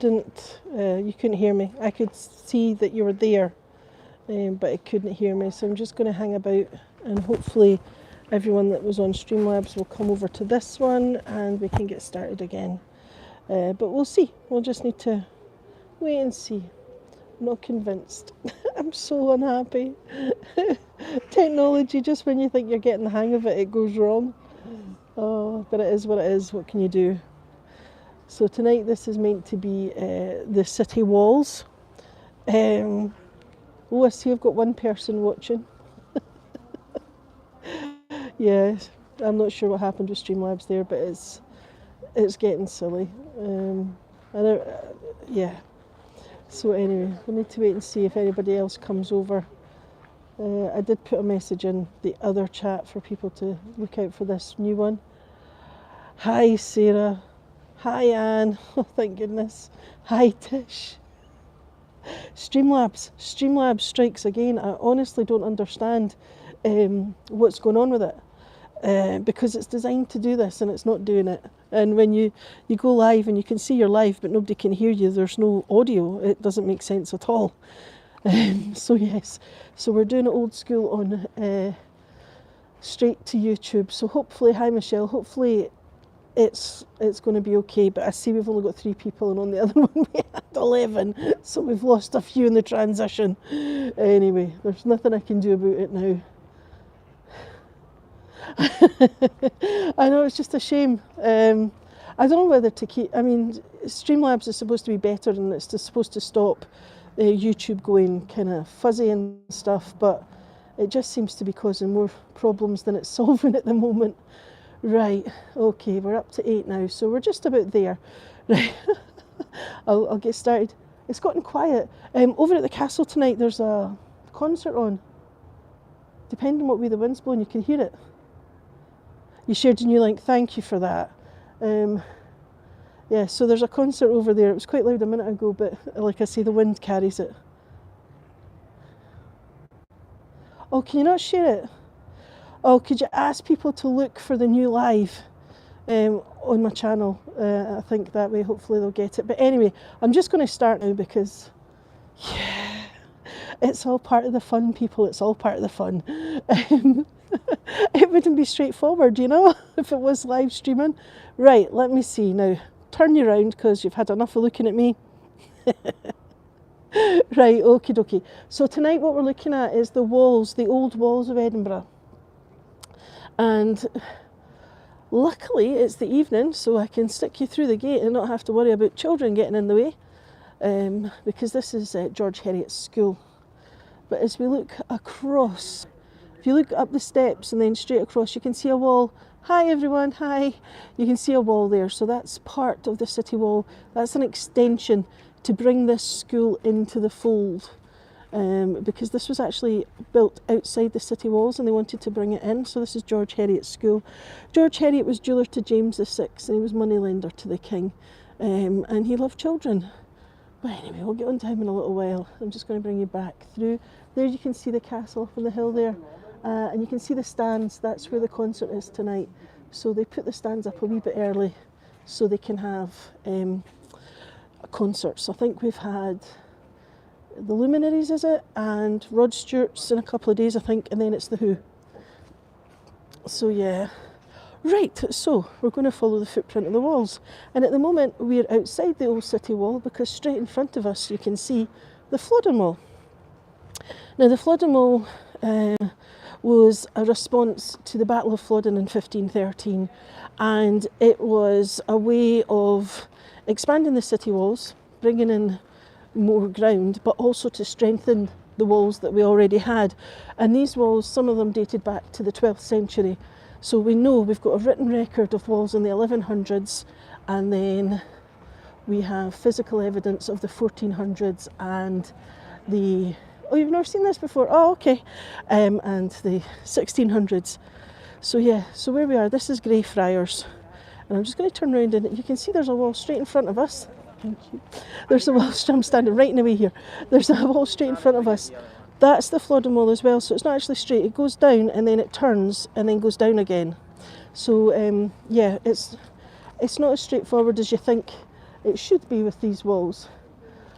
You couldn't hear me. I could see that you were there, but it couldn't hear me. So I'm just going to hang about, and hopefully everyone that was on Streamlabs will come over to this one and we can get started again. But we'll see. We'll just need to wait and see. I'm not convinced. I'm so unhappy. Technology, just when you think you're getting the hang of it, it goes wrong. Oh, but it is what it is. What can you do? So tonight this is meant to be the city walls. Oh, I see I've got one person watching. Yes, I'm not sure what happened with Streamlabs there, but it's getting silly. Yeah. So anyway, we need to wait and see if anybody else comes over. I did put a message in the other chat for people to look out for this new one. Hi Sarah. Hi Anne. Oh, thank goodness. Hi Tish. Streamlabs strikes again. I honestly don't understand what's going on with it, because it's designed to do this and it's not doing it. And when you go live and you can see you're live but nobody can hear you, there's no audio, it doesn't make sense at all. So yes, so we're doing it old school on straight to YouTube. So hopefully, hi Michelle, hopefully it's going to be okay. But I see we've only got 3 people, and on the other one we had 11, so we've lost a few in the transition. Anyway, there's nothing I can do about it now. I know, it's just a shame. I don't know whether to keep, I mean, Streamlabs is supposed to be better and it's supposed to stop YouTube going kind of fuzzy and stuff, but it just seems to be causing more problems than it's solving at the moment. Right, okay, we're up to 8 now, so we're just about there. Right, I'll get started. It's gotten quiet. Over at the castle tonight there's a concert on. Depending on what way the wind's blowing, you can hear it. You shared a new link, thank you for that. Yeah, so there's a concert over there. It was quite loud a minute ago, but like I say, the wind carries it. Oh, can you not share it? Oh, could you ask people to look for the new live on my channel? I think that way hopefully they'll get it. But anyway, I'm just going to start now because, yeah, it's all part of the fun, people. It's all part of the fun. It wouldn't be straightforward, you know, if it was live streaming. Right, let me see now. Turn you around because you've had enough of looking at me. Right, okie dokie. So tonight what we're looking at is the walls, the old walls of Edinburgh. And luckily it's the evening, so I can stick you through the gate and not have to worry about children getting in the way, because this is George Harriet's school. But as we look across, if you look up the steps and then straight across, you can see a wall. Hi everyone, hi. You can see a wall there, so that's part of the city wall. That's an extension to bring this school into the fold, because this was actually built outside the city walls and they wanted to bring it in. So this is George Harriet's school. George Harriet was jeweller to James VI and he was moneylender to the king, and he loved children. But anyway, we'll get on to him in a little while. I'm just going to bring you back through. There you can see the castle up on the hill there. And you can see the stands, that's where the concert is tonight. So they put the stands up a wee bit early so they can have a concert. So I think we've had the Luminaries, is it? And Rod Stewart's in a couple of days, I think, and then it's the Who. So yeah. Right, so we're going to follow the footprint of the walls. And at the moment we're outside the old city wall because straight in front of us you can see the Flodden Wall. Now the Flodden Wall was a response to the Battle of Flodden in 1513, and it was a way of expanding the city walls, bringing in more ground, but also to strengthen the walls that we already had. And these walls, some of them dated back to the 12th century, so we know we've got a written record of walls in the 1100s, and then we have physical evidence of the 1400s and the, oh, you've never seen this before? Oh, okay. And the 1600s. So yeah, so where we are, this is Greyfriars. And I'm just going to turn around and you can see there's a wall straight in front of us. Thank you. There's a wall, I'm standing right in the way here. There's a wall straight in front of us. That's the Flodden Wall as well, so it's not actually straight. It goes down and then it turns and then goes down again. So yeah, it's not as straightforward as you think it should be with these walls.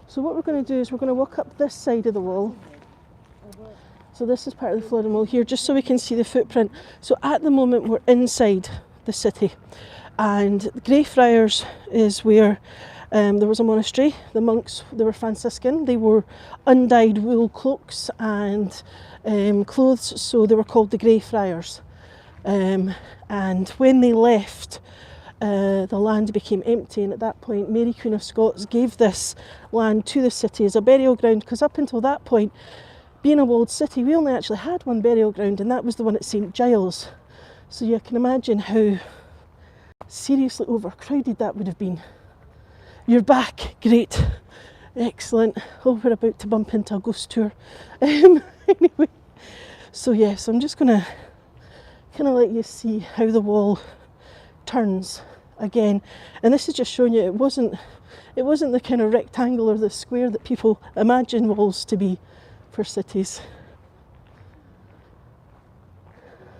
So what we're going to do is we're going to walk up this side of the wall. So this is part of the flooring wall here, just so we can see the footprint. So at the moment we're inside the city, and the Greyfriars is where there was a monastery. The monks, they were Franciscan, they wore undyed wool cloaks and clothes, so they were called the Greyfriars. And when they left, the land became empty, and at that point Mary Queen of Scots gave this land to the city as a burial ground, because up until that point, being a walled city, we only actually had one burial ground, and that was the one at St Giles. So you can imagine how seriously overcrowded that would have been. You're back, great, excellent. Oh, we're about to bump into a ghost tour. Anyway, so yes, I'm just going to kind of let you see how the wall turns again, and this is just showing you it wasn't the kind of rectangle or the square that people imagine walls to be for cities.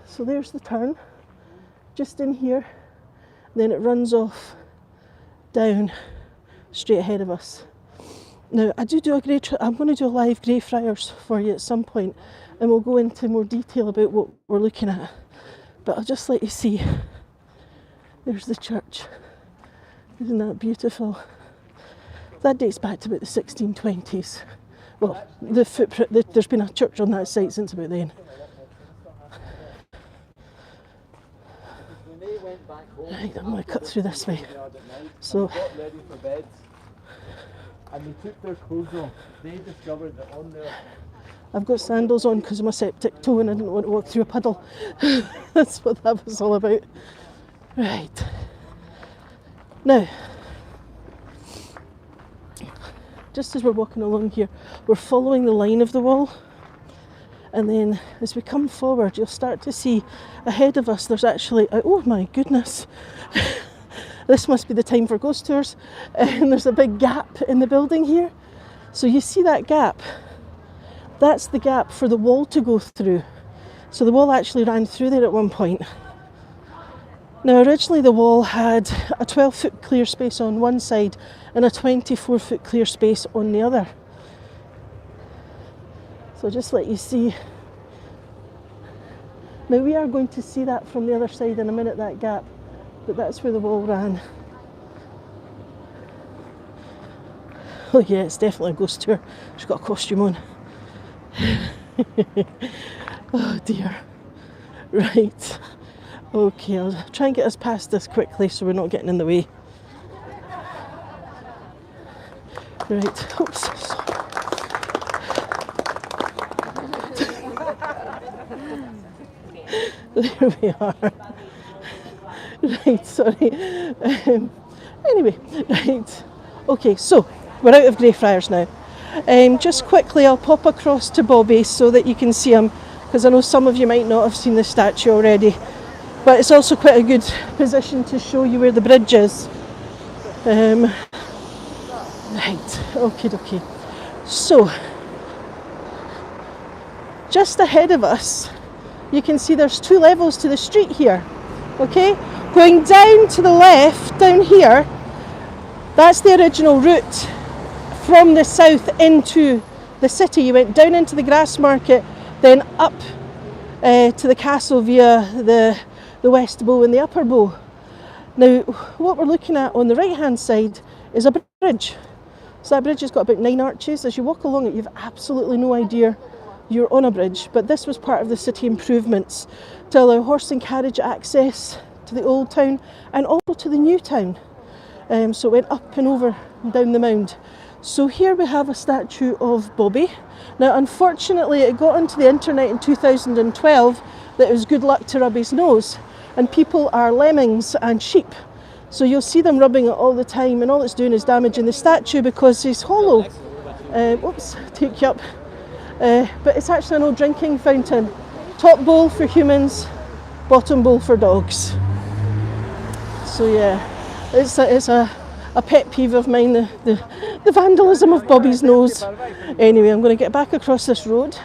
So there's the turn, just in here, then it runs off down straight ahead of us. Now I'm going to do a live Greyfriars for you at some point, and we'll go into more detail about what we're looking at, but I'll just let you see. There's the church. Isn't that beautiful? That dates back to about the 1620s. Well, the footprint, there's been a church on that site since about then. Right, I'm going to cut through this way. So, and they took their clothes off. They discovered that on their... I've got sandals on because of my septic toe and I didn't want to walk through a puddle. That's what that was all about. Right. Now, just as we're walking along here, we're following the line of the wall, and then as we come forward, you'll start to see ahead of us there's actually, oh my goodness, this must be the time for ghost tours, and there's a big gap in the building here. So you see that gap? That's the gap for the wall to go through. So the wall actually ran through there at one point. Now originally the wall had a 12-foot clear space on one side and a 24-foot clear space on the other. So I'll just let you see. Now we are going to see that from the other side in a minute, that gap, but that's where the wall ran. Oh yeah, it's definitely a ghost tour. She's got a costume on. Oh dear. Right. Okay, I'll try and get us past this quickly so we're not getting in the way. Right, oops, sorry. There we are. Right, sorry. Anyway, right. Okay, so we're out of Greyfriars now. Just quickly, I'll pop across to Bobby so that you can see him, because I know some of you might not have seen the statue already. But it's also quite a good position to show you where the bridge is. Right, okie dokie. So, just ahead of us, you can see there's two levels to the street here. Okay? Going down to the left, down here, that's the original route from the south into the city. You went down into the grass market, then up to the castle via the West Bow and the Upper Bow. Now, what we're looking at on the right hand side is a bridge. So that bridge has got about 9 arches. As you walk along it, you've absolutely no idea you're on a bridge, but this was part of the city improvements to allow horse and carriage access to the old town and also to the new town. So it went up and over and down the mound. So here we have a statue of Bobby. Now unfortunately it got onto the internet in 2012 that it was good luck to rub his nose, and people are lemmings and sheep. So you'll see them rubbing it all the time, and all it's doing is damaging the statue because he's hollow. Oops, take you up. But it's actually an old drinking fountain. Top bowl for humans, bottom bowl for dogs. So yeah, it's a pet peeve of mine, the vandalism of Bobby's nose. Anyway, I'm going to get back across this road.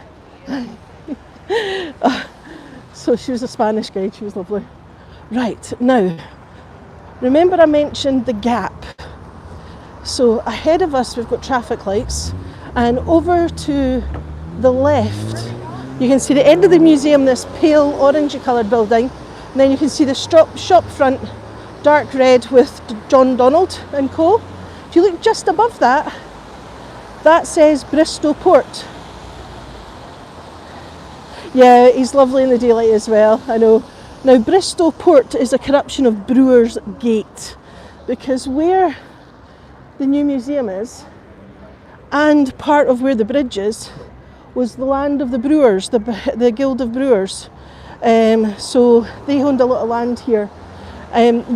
So she was a Spanish guide, she was lovely. Right, now, remember I mentioned the gap. So ahead of us we've got traffic lights, and over to the left you can see the end of the museum, this pale orangey coloured building, and then you can see the shop front, dark red with John Donald and Co. If you look just above that, that says Bristol Port. Yeah, he's lovely in the daylight as well, I know. Now Bristol Port is a corruption of Brewer's Gate, because where the new museum is, and part of where the bridge is, was the land of the brewers, the Guild of Brewers. So they owned a lot of land here.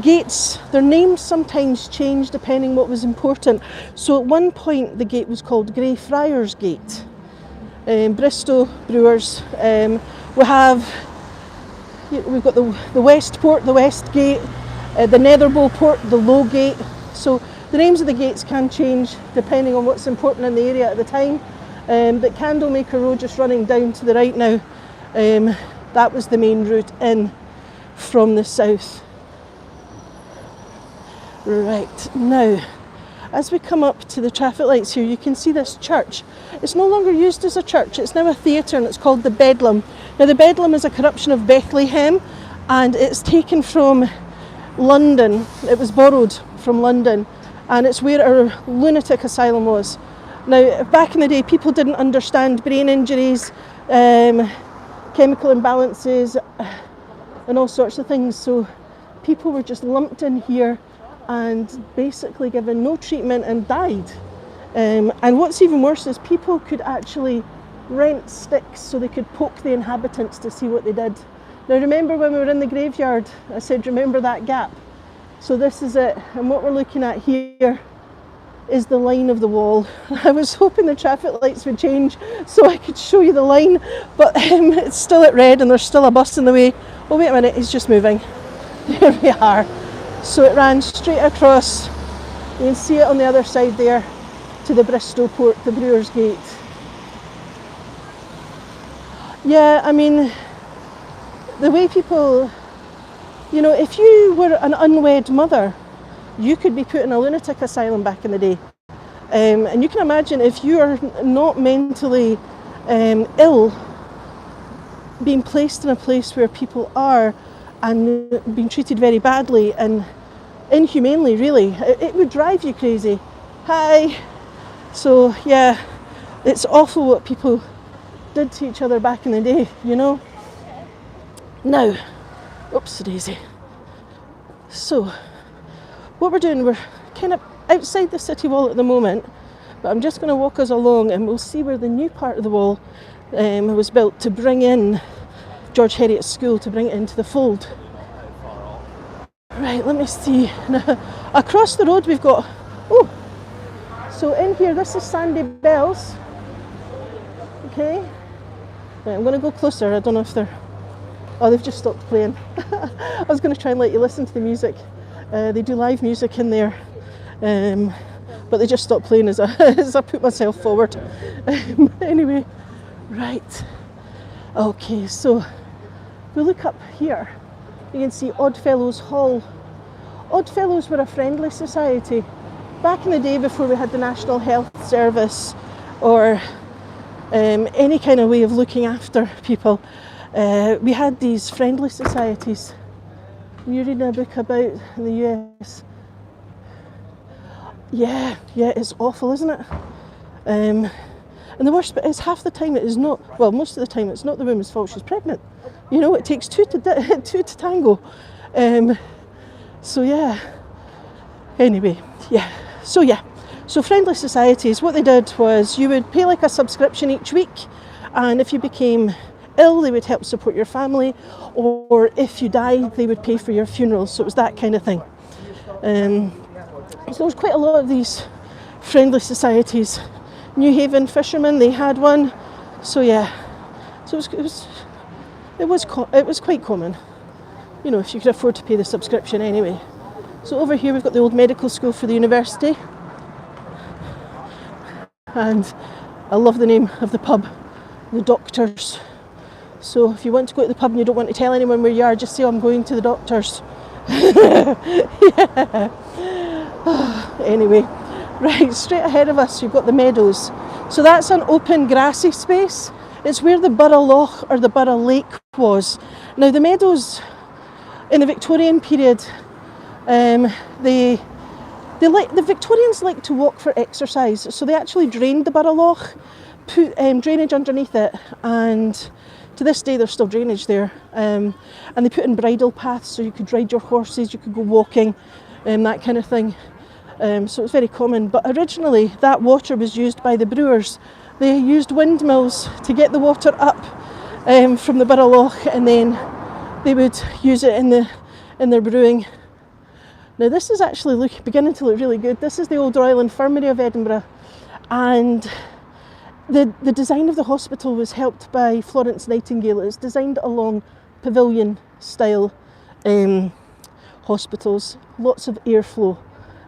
Gates, their names sometimes changed depending what was important. So at one point the gate was called Greyfriars Gate. Bristol Brewers. We've got the West Port, the West Gate, the Netherbow Port, the Low Gate. So the names of the gates can change depending on what's important in the area at the time. But Candlemaker Road, just running down to the right now, that was the main route in from the south. Right, now as we come up to the traffic lights here, you can see this church. It's no longer used as a church, it's now a theatre, and it's called the Bedlam. Now the Bedlam is a corruption of Bethlehem, and it's taken from London. It was borrowed from London, and it's where our lunatic asylum was. Now back in the day people didn't understand brain injuries, chemical imbalances and all sorts of things, so people were just lumped in here and basically given no treatment and died. And what's even worse is people could actually rent sticks so they could poke the inhabitants to see what they did. Now remember when we were in the graveyard, I said remember that gap? So this is it, and what we're looking at here is the line of the wall. I was hoping the traffic lights would change so I could show you the line, but it's still at red and there's still a bus in the way. Oh wait a minute, it's just moving. There we are. So it ran straight across, you can see it on the other side there, to the Bristol Port, the Brewer's Gate. Yeah, I mean, the way people, you know, if you were an unwed mother, you could be put in a lunatic asylum back in the day. And you can imagine if you are not mentally ill, being placed in a place where people are and being treated very badly and inhumanely, really, it would drive you crazy. Hi. So yeah, it's awful what people did to each other back in the day, you know. Now, oops daisy. So what we're doing, we're kind of outside the city wall at the moment, but I'm just going to walk us along and we'll see where the new part of the wall was built to bring in George Harriet's school, to bring it into the fold. Right, let me see. Now, across the road we've got, oh, so in here this is Sandy Bells. Okay, right, I'm going to go closer. I don't know if they're, oh, they've just stopped playing. I was going to try and let you listen to the music. They do live music in there, but they just stopped playing as I put myself forward. Anyway, right, okay, so if we look up here, you can see Oddfellows Hall. Oddfellows were a friendly society. Back in the day, before we had the National Health Service or any kind of way of looking after people, we had these friendly societies. You're reading a book about in the US. Yeah, it's awful, isn't it? And the worst bit is half the time it is not, well, most of the time it's not the woman's fault, she's pregnant. You know, it takes two to tango. So yeah, anyway, yeah. So friendly societies, what they did was you would pay like a subscription each week, and if you became ill, they would help support your family, or if you died, they would pay for your funeral. So it was that kind of thing. So there was quite a lot of these friendly societies. New Haven fishermen, they had one. So yeah, so it was quite common, you know, if you could afford to pay the subscription anyway. So over here we've got the old medical school for the university, and I love the name of the pub, the Doctors. So if you want to go to the pub and you don't want to tell anyone where you are, just say, oh, I'm going to the Doctors. Yeah. Anyway, Right, straight ahead of us you've got the Meadows. So that's an open grassy space. It's where the Borough Loch or the Borough Lake was. Now the Meadows in the Victorian period, the Victorians liked to walk for exercise, so they actually drained the Borough Loch, put drainage underneath it, and to this day there's still drainage there. And they put in bridle paths so you could ride your horses, you could go walking, that kind of thing. So it's very common. But originally that water was used by the brewers. They used windmills to get the water up from the Borough Loch, and then they would use it in their brewing. Now this is actually beginning to look really good. This is the old Royal Infirmary of Edinburgh, and the design of the hospital was helped by Florence Nightingale. It's designed along pavilion style hospitals, lots of airflow.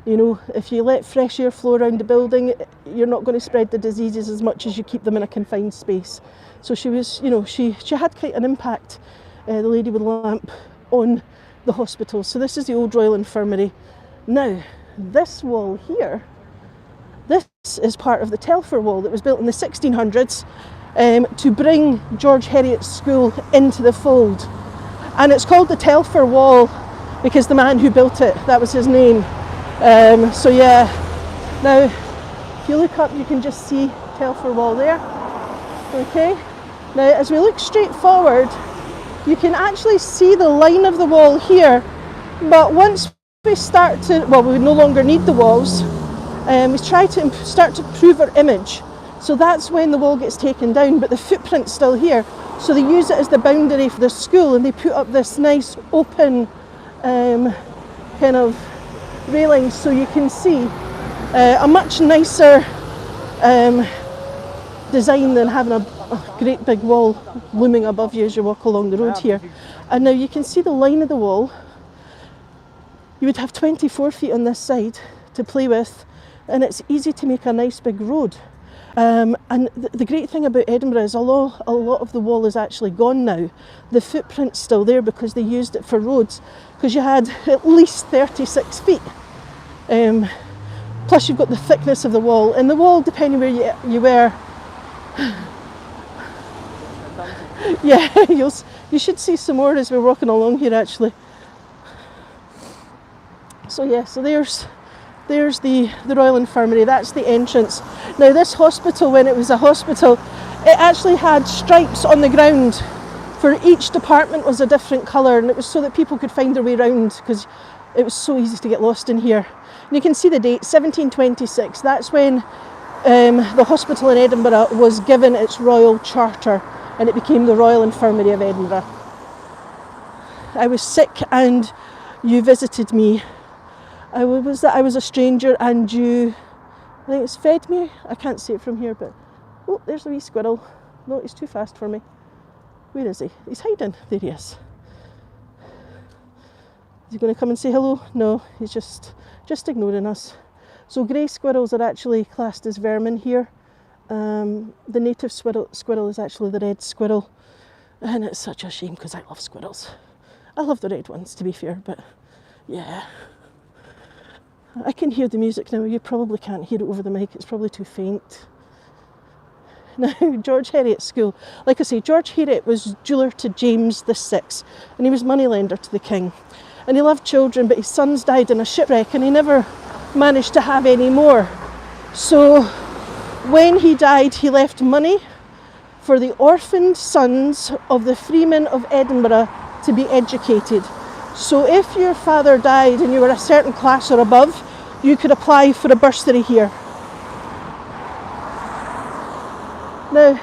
You know, if you let fresh air flow around the building, you're not going to spread the diseases as much as you keep them in a confined space. So she was, you know, she had quite an impact, the lady with the lamp, on the hospital. So this is the old Royal Infirmary. Now, this wall here, this is part of the Telfer Wall that was built in the 1600s to bring George Harriet's school into the fold. And it's called the Telfer Wall because the man who built it, that was his name. So yeah, now if you look up you can just see Telfer Wall there. Okay, now as we look straight forward you can actually see the line of the wall here, but once we start to, well, we no longer need the walls, we try to start to improve our image. So that's when the wall gets taken down, but the footprint's still here. So they use it as the boundary for the school, and they put up this nice open kind of railing so you can see a much nicer design than having a great big wall looming above you as you walk along the road here. And now you can see the line of the wall. You would have 24 feet on this side to play with, and it's easy to make a nice big road. And the great thing about Edinburgh is although a lot of the wall is actually gone now, the footprint's still there because they used it for roads, because you had at least 36 feet. Plus you've got the thickness of the wall, and the wall, depending where you were, yeah, you should see some more as we're walking along here actually. So yeah, so there's the Royal Infirmary, that's the entrance. Now this hospital, when it was a hospital, it actually had stripes on the ground for each department was a different colour, and it was so that people could find their way around because it was so easy to get lost in here. And you can see the date, 1726, that's when the hospital in Edinburgh was given its royal charter and it became the Royal Infirmary of Edinburgh. I was sick and you visited me. I was a stranger and you, I think it's fed me. I can't see it from here, but oh, there's a wee squirrel. No, he's too fast for me. Where is he? He's hiding. There he is. Is he going to come and say hello? No, he's just ignoring us. So grey squirrels are actually classed as vermin here. The native squirrel is actually the red squirrel, and it's such a shame because I love squirrels. I love the red ones, to be fair, but yeah. I can hear the music now. You probably can't hear it over the mic. It's probably too faint. Now, George Harriet's school. Like I say, George Harriet was jeweller to James VI, and he was moneylender to the king. And he loved children, but his sons died in a shipwreck, and he never managed to have any more. So when he died, he left money for the orphaned sons of the freemen of Edinburgh to be educated. So if your father died and you were a certain class or above, you could apply for a bursary here. Now,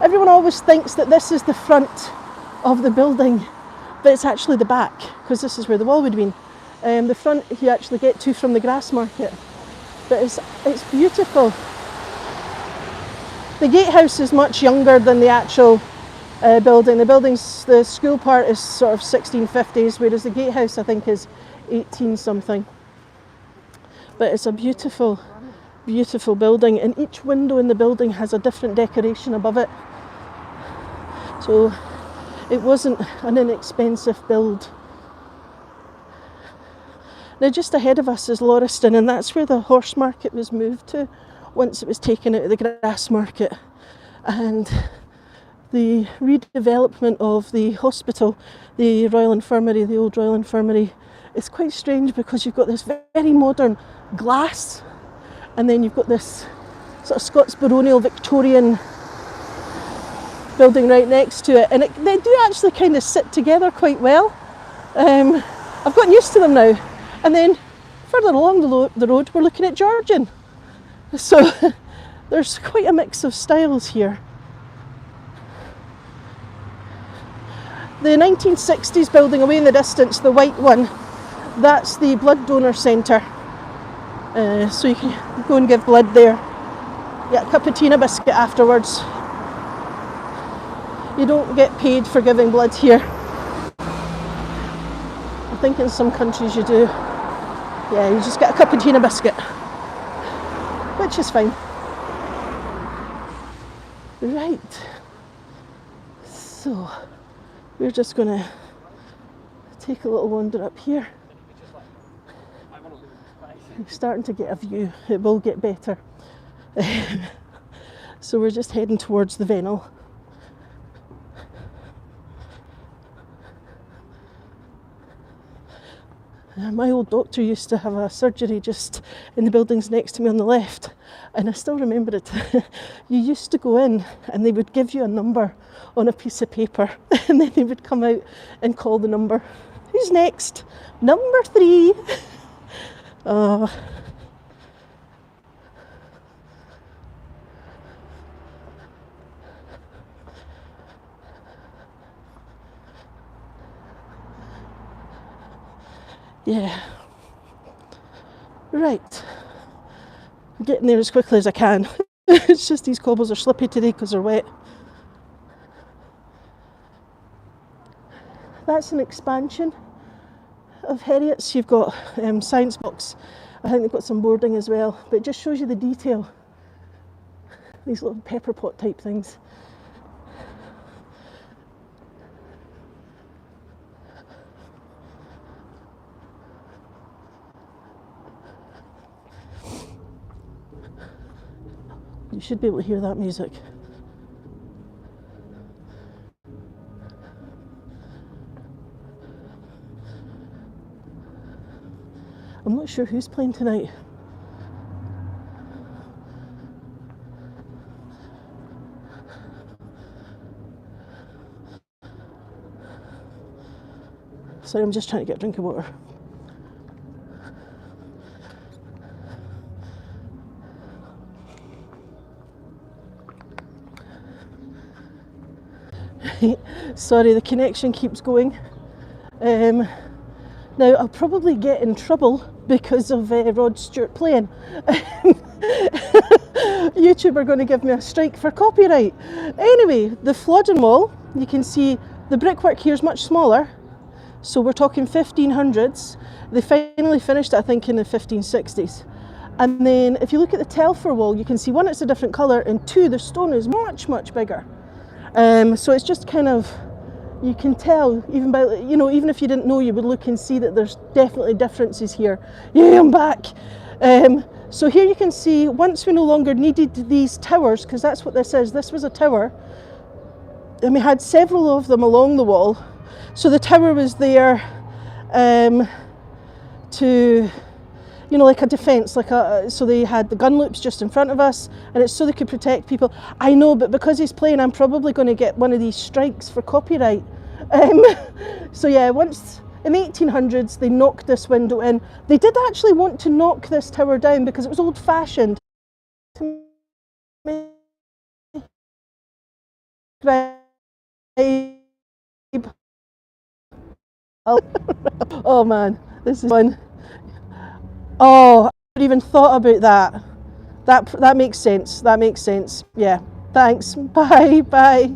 everyone always thinks that this is the front of the building, but it's actually the back, because this is where the wall would have been. The front you actually get to from the grass market, but it's beautiful. The Gatehouse is much younger than the actual building. The school part is sort of 1650s, whereas the Gatehouse I think is 18 something. But it's a beautiful, beautiful building, and each window in the building has a different decoration above it. So it wasn't an inexpensive build. Now just ahead of us is Lauriston, and that's where the horse market was moved to once it was taken out of the grass market. And the redevelopment of the hospital, the Royal Infirmary, the old Royal Infirmary, is quite strange because you've got this very modern glass, and then you've got this sort of Scots baronial Victorian building right next to it, and they do actually kind of sit together quite well. I've gotten used to them now. And then further along the road we're looking at Georgian. So there's quite a mix of styles here. The 1960s building away in the distance, the white one, that's the blood donor centre. So you can go and give blood there. Get a cup of tea and a biscuit afterwards. You don't get paid for giving blood here. I think in some countries you do. Yeah, you just get a cup of tea and a biscuit, which is fine. Right. So we're just going to take a little wander up here. I'm starting to get a view. It will get better. So we're just heading towards the Vennel. My old doctor used to have a surgery just in the buildings next to me on the left, and I still remember it. You used to go in and they would give you a number on a piece of paper, and then they would come out and call the number. Who's next? Number 3. Oh. Yeah. Right. I'm getting there as quickly as I can. It's just these cobbles are slippy today because they're wet. That's an expansion of Harriet's. You've got science box. I think they've got some boarding as well, but it just shows you the detail. These little pepper pot type things. You should be able to hear that music. I'm not sure who's playing tonight. Sorry, I'm just trying to get a drink of water. Sorry, the connection keeps going. Now, I'll probably get in trouble because of Rod Stewart playing. YouTube are going to give me a strike for copyright. Anyway, the Flodden Wall, you can see the brickwork here is much smaller. So we're talking 1500s. They finally finished it, I think, in the 1560s. And then if you look at the Telfer Wall, you can see, one, it's a different colour, and two, the stone is much, much bigger. So it's just kind of, you can tell, even by, you know, even if you didn't know, you would look and see that there's definitely differences here. Yeah, I'm back. So here you can see, once we no longer needed these towers, because that's what this is, this was a tower, and we had several of them along the wall. So the tower was there to, you know, like a defence, so they had the gun loops just in front of us, and it's so they could protect people. I know, but because he's playing, I'm probably going to get one of these strikes for copyright. So yeah, once in the 1800s, they knocked this window in. They did actually want to knock this tower down because it was old-fashioned. Oh man, this is fun. Oh, I never even thought about that. That makes sense. That makes sense. Yeah. Thanks. Bye. Bye.